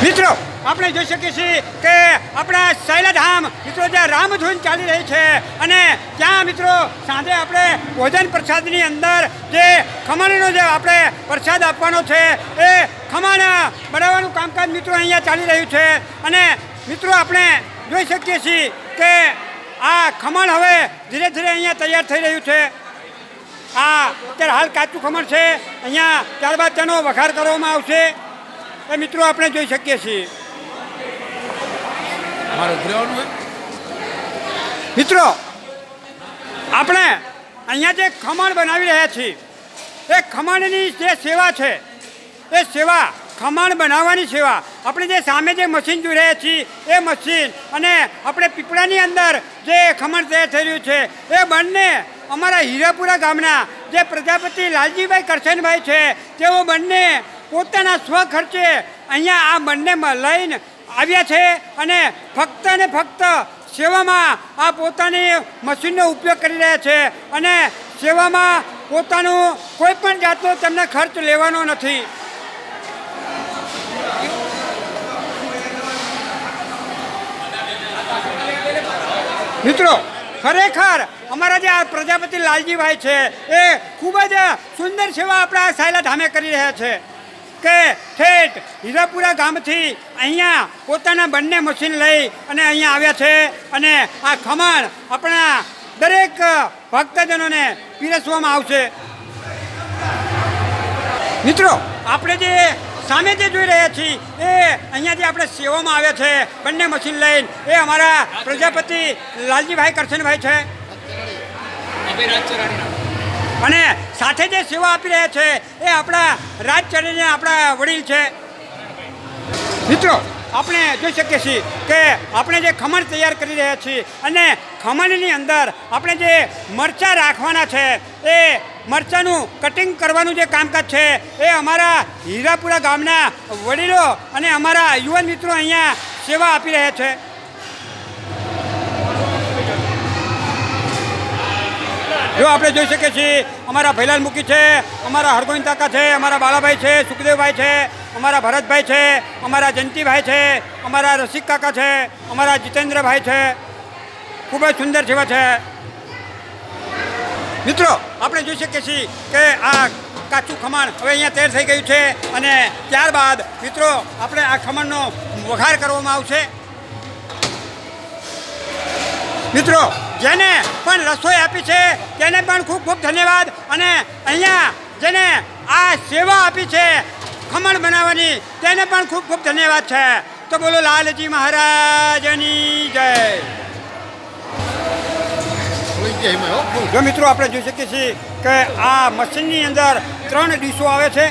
મિત્રો આપણે જોઈ શકીએ છીએ કે આપણા શૈલધામ મિત્રો જ્યાં રામધૂન ચાલી રહી છે અને ત્યાં મિત્રો સાંજે આપણે ભોજન પ્રસાદની અંદર જે ખમણનો જે આપણે પ્રસાદ આપવાનો છે એ ખમણ બનાવવાનું કામકાજ મિત્રો અહીંયા ચાલી રહ્યું છે અને મિત્રો આપણે જોઈ શકીએ છીએ કે આ ખમણ હવે ધીરે ધીરે અહીંયા તૈયાર થઈ રહ્યું છે. આ અત્યારે હાલ કાચું ખમણ છે અહીંયા, ત્યારબાદ તેનો વઘાર કરવામાં આવશે એ મિત્રો આપણે જોઈ શકીએ છીએ. મિત્રો આપણે અહીંયા જે ખમણ બનાવી રહ્યા છીએ એ ખમણની જે સેવા છે એ સેવા ખમણ બનાવવાની સેવા આપણે જે સામે જે મશીન જોઈ રહ્યા છીએ એ મશીન અને આપણે પીપળાની અંદર જે ખમણ તૈયાર થઈ રહ્યું છે એ બંને અમારા હીરાપુરા ગામના જે પ્રજાપતિ લાલજીભાઈ કરશનભાઈ છે તેઓ બંને પોતાના સ્વખર્ચે અહીંયા આ બંનેમાં લઈને આવ્યા છે અને ફક્ત ને ફક્ત સેવામાં આ પોતાની મશીનનો ઉપયોગ કરી રહ્યા છે અને સેવામાં પોતાનું કોઈ પણ જાતનો તેમને ખર્ચ લેવાનો નથી. મિત્રો ખરેખર અમારા જે આ પ્રજાપતિ લાલજીભાઈ છે એ ખૂબ જ સુંદર સેવા આપણા શૈલધામે કરી રહ્યા છે કે ઠેઠ હીરાપુરા ગામથી અહીંયા પોતાના બંને મશીન લઈ અને અહીંયા આવ્યા છે અને આ ખમણ આપણા દરેક ભક્તજનોને પીરસવામાં આવશે. મિત્રો આપણે જે સામે જે જોઈ રહ્યા છીએ એ અહીંયા જે આપણે સેવામાં આવ્યા છે બંને મશીન લઈને એ અમારા પ્રજાપતિ લાલજીભાઈ કરશનભાઈ છે અને સાથે જે સેવા આપી રહ્યા છે એ આપણા રાજચરણીને આપણા વડીલ છે. મિત્રો આપણે જોઈ શકીએ છીએ કે આપણે જે ખમણ તૈયાર કરી રહ્યા છીએ અને ખમણની અંદર આપણે જે મરચાં રાખવાના છે એ મરચાંનું કટિંગ કરવાનું જે કામકાજ છે એ અમારા હીરાપુરા ગામના વડીલો અને અમારા યુવાન મિત્રો અહીંયા સેવા આપી રહ્યા છે. જો આપણે જોઈ શકીએ છીએ અમારા ભૈલાલ મુકી છે, અમારા હરગોવિંદ કાકા છે, અમારા બાલાભાઈ છે, સુખદેવભાઈ છે, અમારા ભરતભાઈ છે, અમારા જયંતિભાઈ છે, અમારા રસિક કાકા છે, અમારા જીતેન્દ્રભાઈ છે. ખૂબ જ સુંદર સેવા છે. મિત્રો આપણે જોઈ શકીએ છીએ કે આ કાચું ખમણ હવે અહીંયા તૈયાર થઈ ગયું છે અને ત્યારબાદ મિત્રો આપણે આ ખમણનો વઘાર કરવામાં આવશે. મિત્રો જેને પણ રસોઈ આપી છે તેને પણ ખૂબ ખૂબ ધન્યવાદ અને અહીંયા જેને આ સેવા આપી છે ખમણ બનાવવાની તેને પણ ખૂબ ખૂબ ધન્યવાદ છે. તો બોલો લાલજી મહારાજની જય. જો મિત્રો આપણે જોઈ શકીએ છીએ કે આ મશીનની અંદર 3 ડીશો આવે છે